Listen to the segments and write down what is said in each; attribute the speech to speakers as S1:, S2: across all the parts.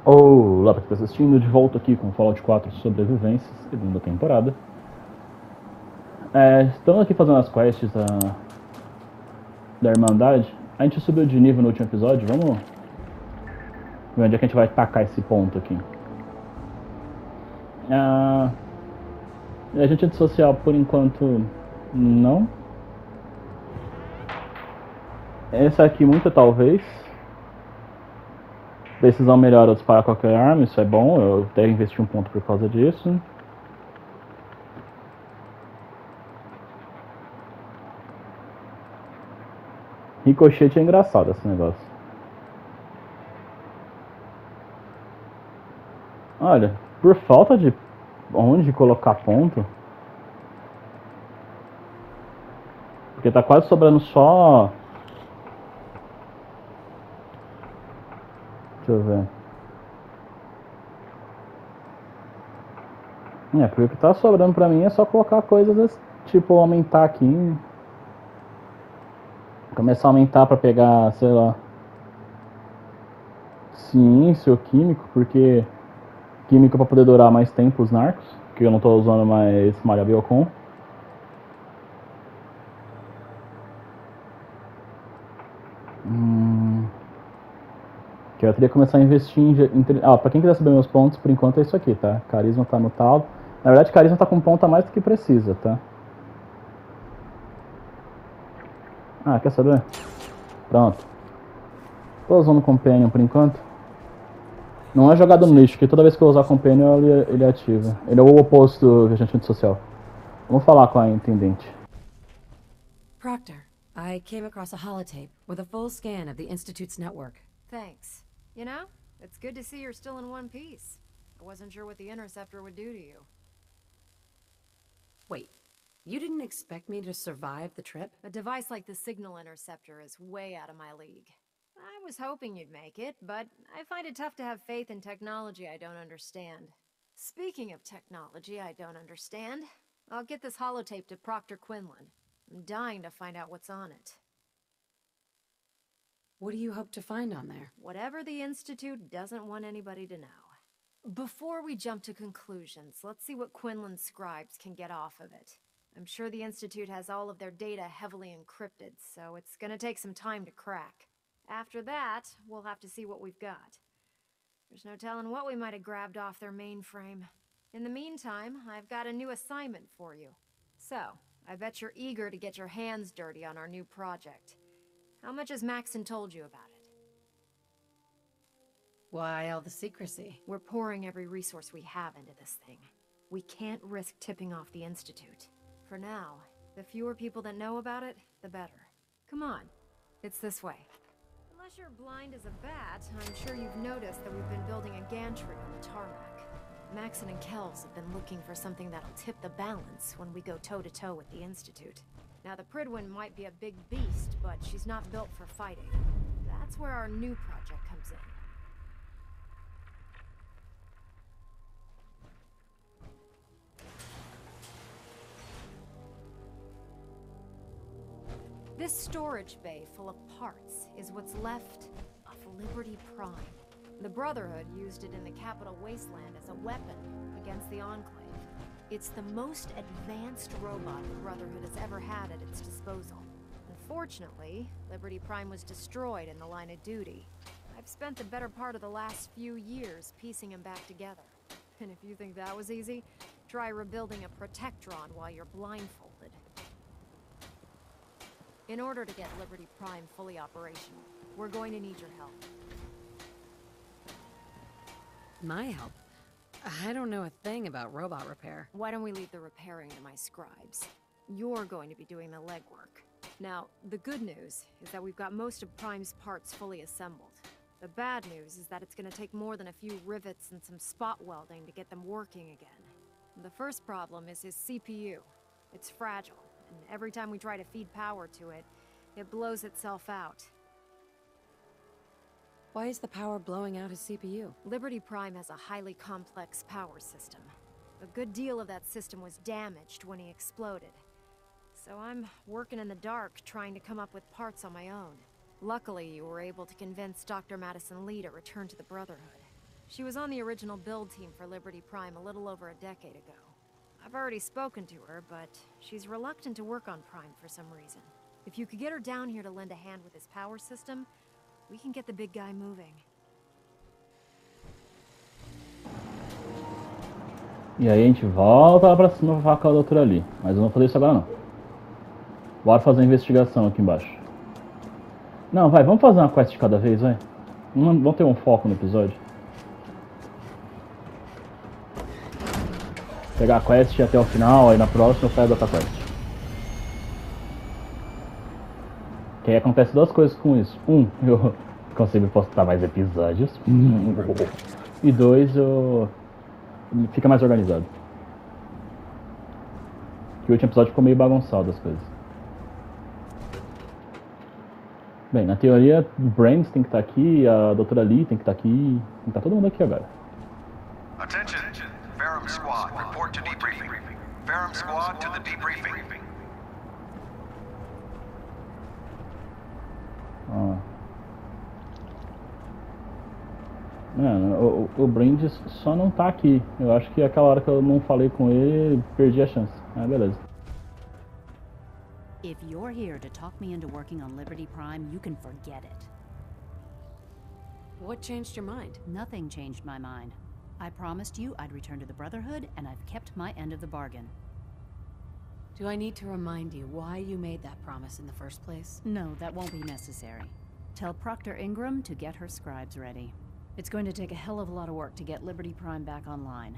S1: Olá, para quem está assistindo, de volta aqui com Fallout 4 Sobrevivência, segunda temporada. Estamos aqui fazendo as quests da Irmandade. A gente subiu de nível no último episódio, vamos ver onde é que a gente vai tacar esse ponto aqui. Agente antissocial, por enquanto, não. Essa aqui, muito talvez. Decisão melhor eu disparar qualquer arma, isso é bom, eu até investi um ponto por causa disso. Ricochete é engraçado esse negócio. Olha, por falta de onde colocar ponto, porque tá quase sobrando só. Deixa eu ver. Porque o que tá sobrando pra mim é só colocar coisas tipo aumentar aqui. Começar a aumentar pra pegar, sei lá, ciência ou químico, porque químico pra poder durar mais tempo os narcos, que eu não tô usando mais malha biocon. Que eu teria que começar a investir em. Pra quem quiser saber meus pontos, por enquanto é isso aqui, tá? Carisma tá no talo. Na verdade, carisma tá com ponto a mais do que precisa, tá? Quer saber? Pronto. Tô usando Companion por enquanto. Não é jogado no lixo, que toda vez que eu usar Companion ele ativa. Ele é o oposto do viajante antissocial. Vamos falar com a intendente.
S2: Proctor, I came across a holotape with a full scan of the Institute's network.
S3: Thanks. You know, it's good to see you're still in one piece. I wasn't sure what the interceptor would do to you.
S2: Wait, you didn't expect me to survive the trip?
S3: A device like the signal interceptor is way out of my league. I was hoping you'd make it, but I find it tough to have faith in technology I don't understand. Speaking of technology I don't understand, I'll get this holotape to Proctor Quinlan. I'm dying to find out what's on it.
S2: What do you hope to find on there?
S3: Whatever the Institute doesn't want anybody to know. Before we jump to conclusions, let's see what Quinlan's scribes can get off of it. I'm sure the Institute has all of their data heavily encrypted, so it's gonna take some time to crack. After that, we'll have to see what we've got. There's no telling what we might have grabbed off their mainframe. In the meantime, I've got a new assignment for you. So, I bet you're eager to get your hands dirty on our new project. How much has Maxon told you about it?
S2: Why all the secrecy?
S3: We're pouring every resource we have into this thing. We can't risk tipping off the Institute. For now, the fewer people that know about it, the better. Come on, it's this way. Unless you're blind as a bat, I'm sure you've noticed that we've been building a gantry on the tarmac. Maxon and Kells have been looking for something that'll tip the balance when we go toe-to-toe with the Institute. Now, the Pridwin might be a big beast, but she's not built for fighting. That's where our new project comes in. This storage bay full of parts is what's left of Liberty Prime. The Brotherhood used it in the Capital Wasteland as a weapon against the Enclave. It's the most advanced robot the Brotherhood has ever had at its disposal. Unfortunately, Liberty Prime was destroyed in the line of duty. I've spent the better part of the last few years piecing him back together. And if you think that was easy, try rebuilding a Protectron while you're blindfolded. In order to get Liberty Prime fully operational, we're going to need your help.
S2: My help? I don't know a thing about robot repair.
S3: Why don't we leave the repairing to my scribes? You're going to be doing the legwork. Now, the good news is that we've got most of Prime's parts fully assembled. The bad news is that it's going to take more than a few rivets and some spot welding to get them working again. The first problem is his CPU. It's fragile, and every time we try to feed power to it, it blows itself out.
S2: Why is the power blowing out his CPU?
S3: Liberty Prime has a highly complex power system. A good deal of that system was damaged when he exploded. So I'm working in the dark, trying to come up with parts on my own. Luckily, you were able to convince Dr. Madison Lee to return to the Brotherhood. She was on the original build team for Liberty Prime a little over a decade ago. I've already spoken to her, but she's reluctant to work on Prime for some reason. If you could get her down here to lend a hand with his power system, we can get the big guy moving.
S1: E aí a gente volta lá pra cima pra falar com a doutora ali. Mas eu não vou fazer isso agora não. Bora fazer a investigação aqui embaixo. Não, vai, vamos fazer uma quest de cada vez, vai. Vamos ter um foco no episódio. Pegar a quest até o final, aí na próxima eu pego outra quest. Que aí acontece duas coisas com isso. Eu consigo postar mais episódios. E dois, fica mais organizado. Que o último episódio ficou meio bagunçado as coisas. Bem, na teoria, o Brains tem que estar aqui, a doutora Lee tem que estar aqui, tem que estar todo mundo aqui agora.
S4: Attention, Ferrum Squad, report to debriefing. Ferrum Squad to the debriefing.
S1: O Brains só não tá aqui. Eu acho que aquela hora que eu não falei com ele, perdi a chance. Ah, beleza.
S5: If you're here to talk me into working on Liberty Prime, you can forget it.
S2: What changed your mind?
S5: Nothing changed my mind. I promised you I'd return to the Brotherhood, and I've kept my end of the bargain.
S2: Do I need to remind you why you made that promise in the first place?
S5: No, that won't be necessary. Tell Proctor Ingram to get her scribes ready. It's going to take a hell of a lot of work to get Liberty Prime back online,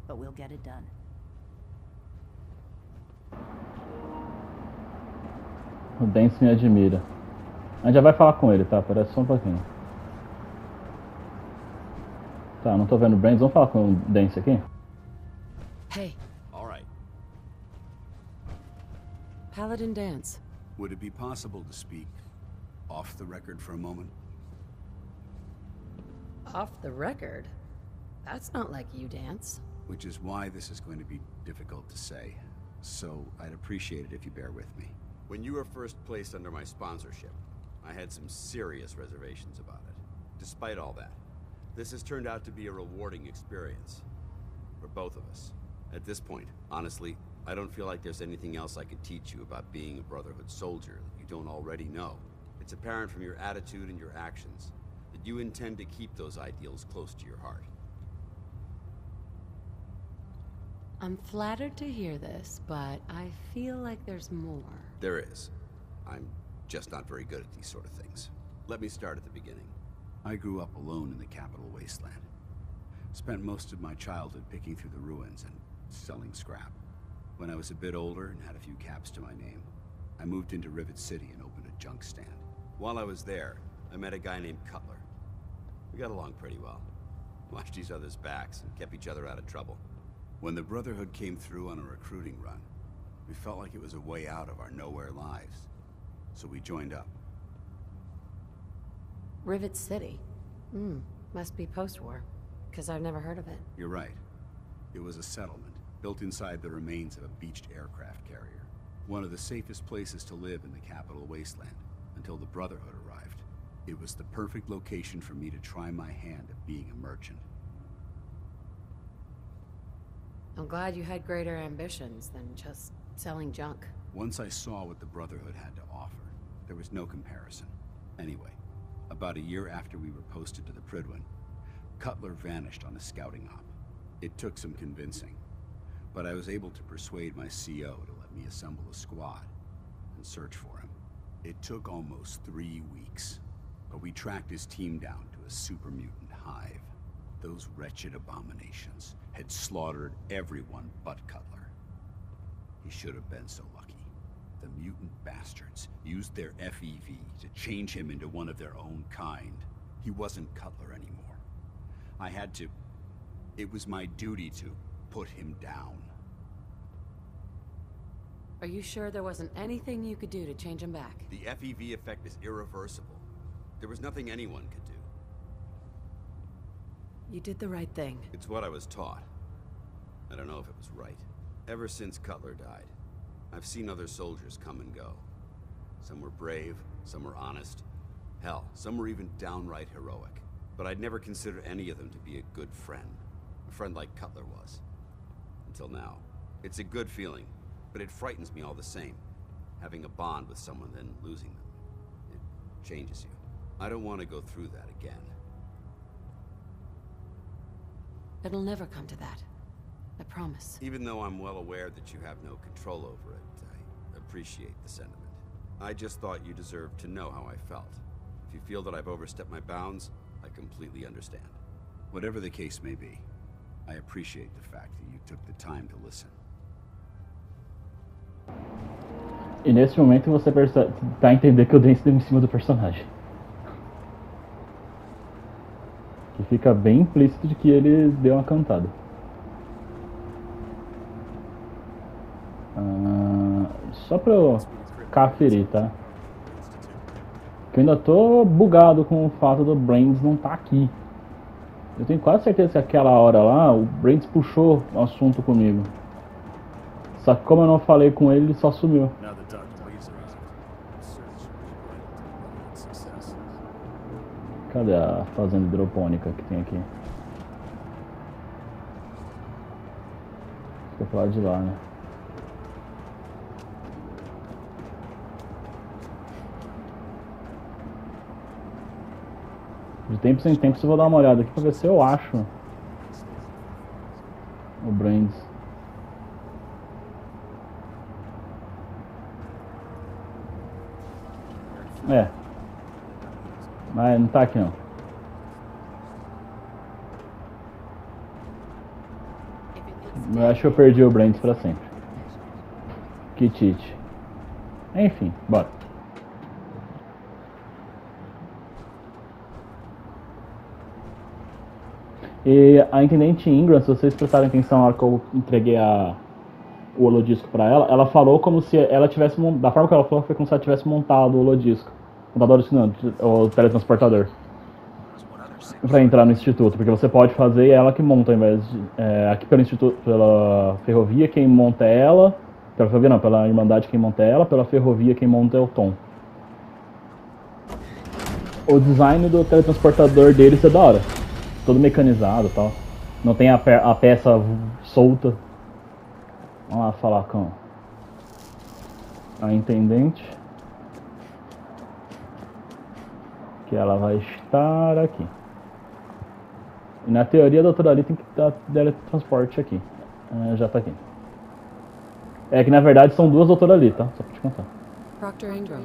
S5: but we'll get it done.
S1: O Dance me admira. A gente já vai falar com ele, tá? Parece só um pouquinho. Tá, não tô vendo o Brains. Vamos falar com o Dance aqui?
S2: Hey.
S6: All right.
S2: Paladin Dance.
S6: Would it be possible to speak off the record for a moment?
S2: Off the record? That's not like you, Dance.
S6: Which is why this is going to be difficult to say. So I'd appreciate it if you bear with me. When you were first placed under my sponsorship, I had some serious reservations about it. Despite all that, this has turned out to be a rewarding experience. For both of us. At this point, honestly, I don't feel like there's anything else I could teach you about being a Brotherhood soldier that you don't already know. It's apparent from your attitude and your actions that you intend to keep those ideals close to your heart.
S2: I'm flattered to hear this, but I feel like there's more.
S6: There is. I'm just not very good at these sort of things. Let me start at the beginning. I grew up alone in the capital wasteland. Spent most of my childhood picking through the ruins and selling scrap. When I was a bit older and had a few caps to my name, I moved into Rivet City and opened a junk stand. While I was there, I met a guy named Cutler. We got along pretty well. Watched each other's backs and kept each other out of trouble. When the Brotherhood came through on a recruiting run, we felt like it was a way out of our nowhere lives. So we joined up.
S2: Rivet City? Must be post-war, because I've never heard of it.
S6: You're right. It was a settlement, built inside the remains of a beached aircraft carrier. One of the safest places to live in the capital wasteland, until the Brotherhood arrived. It was the perfect location for me to try my hand at being a merchant.
S2: I'm glad you had greater ambitions than just selling junk.
S6: Once I saw what the Brotherhood had to offer, there was no comparison. Anyway, about a year after we were posted to the Prydwen, Cutler vanished on a scouting op. It took some convincing, but I was able to persuade my CO to let me assemble a squad and search for him. It took almost 3 weeks, but we tracked his team down to a super mutant hive. Those wretched abominations had slaughtered everyone but Cutler. He should have been so lucky. The mutant bastards used their FEV to change him into one of their own kind. He wasn't Cutler anymore. I had to... It was my duty to put him down.
S2: Are you sure there wasn't anything you could do to change him back?
S6: The FEV effect is irreversible. There was nothing anyone could do.
S2: You did the right thing.
S6: It's what I was taught. I don't know if it was right. Ever since Cutler died, I've seen other soldiers come and go. Some were brave, some were honest. Hell, some were even downright heroic. But I'd never considered any of them to be a good friend. A friend like Cutler was. Until now. It's a good feeling, but it frightens me all the same. Having a bond with someone, then losing them. It changes you. I don't want to go through that again.
S2: It'll never come to that. I promise.
S6: Even though I'm well aware that you have no control over it, I appreciate the sentiment. I just thought you deserved to know how I felt. If you feel that I've overstepped my bounds, I completely understand. Whatever the case may be, I appreciate the fact that you took the time to listen.
S1: E nesse momento você tá a entender que o Dance deu em cima do personagem. Que fica bem implícito de que ele deu uma cantada. Só pra eu conferir, tá? Que eu ainda tô bugado com o fato do Brains não tá aqui. Eu tenho quase certeza que aquela hora lá, o Brains puxou o assunto comigo. Só que como eu não falei com ele, ele só sumiu. Cadê a fazenda hidropônica que tem aqui? Fica pro lado de lá, né? De tempos em tempos eu vou dar uma olhada aqui pra ver se eu acho o Brains. É. Mas não tá aqui não. Eu acho que eu perdi o Brains pra sempre. Que tite. Enfim, bora. E a Intendente Ingram, se vocês prestarem atenção na hora que eu entreguei o holodisco pra ela, ela falou como se ela tivesse... Da forma que ela falou, foi como se ela tivesse montado o holodisco. Montador não, o teletransportador. Pra entrar no instituto, porque você pode fazer e é ela que monta ao invés de... aqui pelo instituto, pela ferrovia, quem monta é ela. Pela ferrovia não, pela Irmandade quem monta é ela, pela ferrovia quem monta é o Tom. O design do teletransportador deles é da hora. Todo mecanizado e tal. Não tem a peça solta. Vamos lá falar com a Intendente. Que ela vai estar aqui. E na teoria a doutora ali tem que dar teletransporte aqui. Já tá aqui. É que na verdade são duas doutoras ali, tá? Só pra te contar.
S2: Proctor Ingram.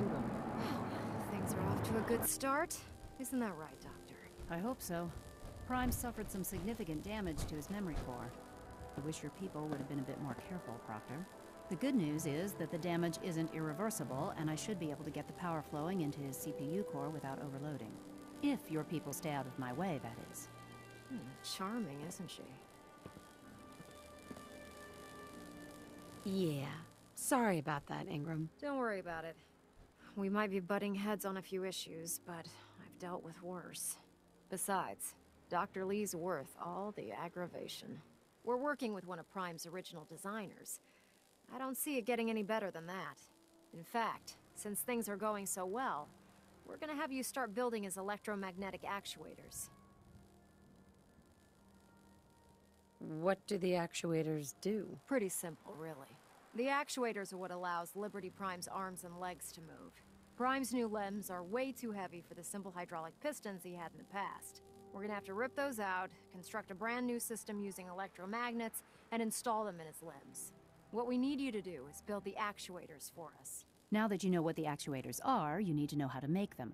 S3: Things are off to a good start. Isn't that right, Doctor?
S5: I hope so. Prime suffered some significant damage to his memory core. I wish your people would have been a bit more careful, Proctor. The good news is that the damage isn't irreversible, and I should be able to get the power flowing into his CPU core without overloading. If your people stay out of my way, that is.
S3: Charming, isn't she?
S2: Yeah. Sorry about that, Ingram.
S3: Don't worry about it. We might be butting heads on a few issues, but I've dealt with worse. Besides, Dr. Lee's worth all the aggravation. We're working with one of Prime's original designers. I don't see it getting any better than that. In fact, since things are going so well, we're gonna have you start building his electromagnetic actuators.
S2: What do the actuators do?
S3: Pretty simple, really. The actuators are what allows Liberty Prime's arms and legs to move. Prime's new limbs are way too heavy for the simple hydraulic pistons he had in the past. We're gonna have to rip those out, construct a brand new system using electromagnets, and install them in his limbs. What we need you to do is build the actuators for us.
S5: Now that you know what the actuators are, you need to know how to make them.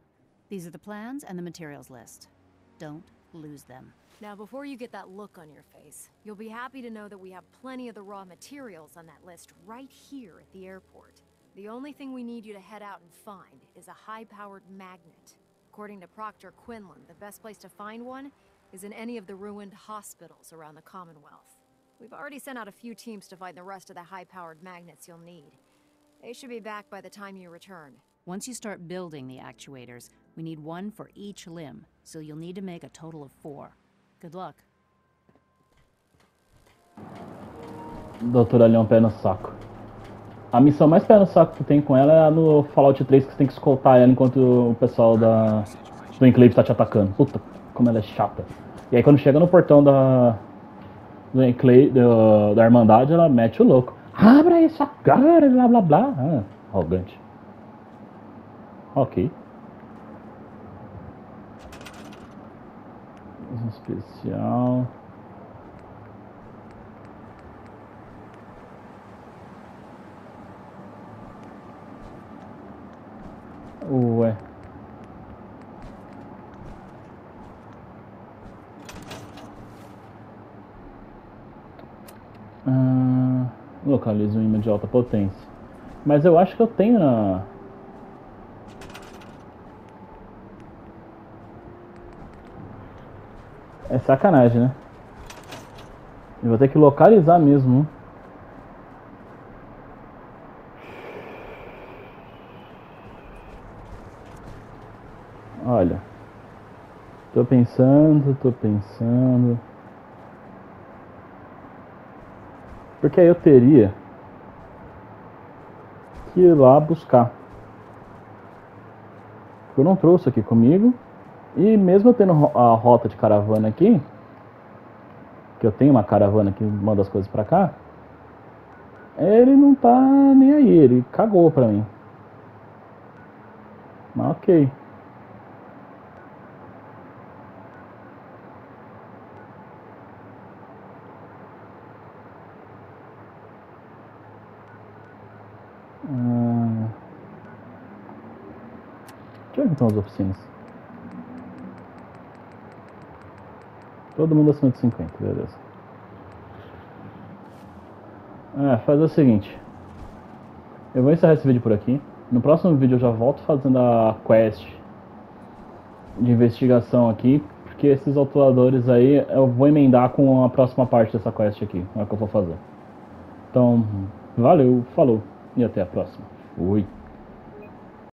S5: These are the plans and the materials list. Don't lose them.
S3: Now, before you get that look on your face, you'll be happy to know that we have plenty of the raw materials on that list right here at the airport. The only thing we need you to head out and find is a high-powered magnet. According to Proctor Quinlan, the best place to find one is in any of the ruined hospitals around the Commonwealth. We've already sent out a few teams to find the rest of the high-powered magnets you'll need. They should be back by the time you return.
S5: Once you start building the actuators, we need one for each limb, so you'll need to make a total of 4. Good luck.
S1: Doutora Leão, pé no saco. A missão mais pé no saco que tem com ela é a no Fallout 3, que você tem que escoltar ela enquanto o pessoal do Enclave tá te atacando. Puta. Como ela é chata. E aí quando chega no portão da Irmandade, ela mete o louco. Abra isso agora, blá blá blá. Ah, arrogante. Ok. Especial. Ué. Localiza um imã de alta potência. Mas eu acho que eu tenho na... É sacanagem, né? Eu vou ter que localizar mesmo. Olha. Tô pensando. Porque aí eu teria que ir lá buscar. Eu não trouxe aqui comigo. E mesmo eu tendo a rota de caravana aqui, que eu tenho uma caravana que manda as coisas pra cá, ele não tá nem aí, ele cagou pra mim. Mas ok. Deixa eu ver onde estão as oficinas. Todo mundo acima de 50, beleza. Fazer o seguinte. Eu vou encerrar esse vídeo por aqui. No próximo vídeo eu já volto fazendo a quest de investigação aqui, porque esses autuadores aí eu vou emendar com a próxima parte dessa quest aqui, é o que eu vou fazer. Então, valeu, falou e até a próxima. Fui.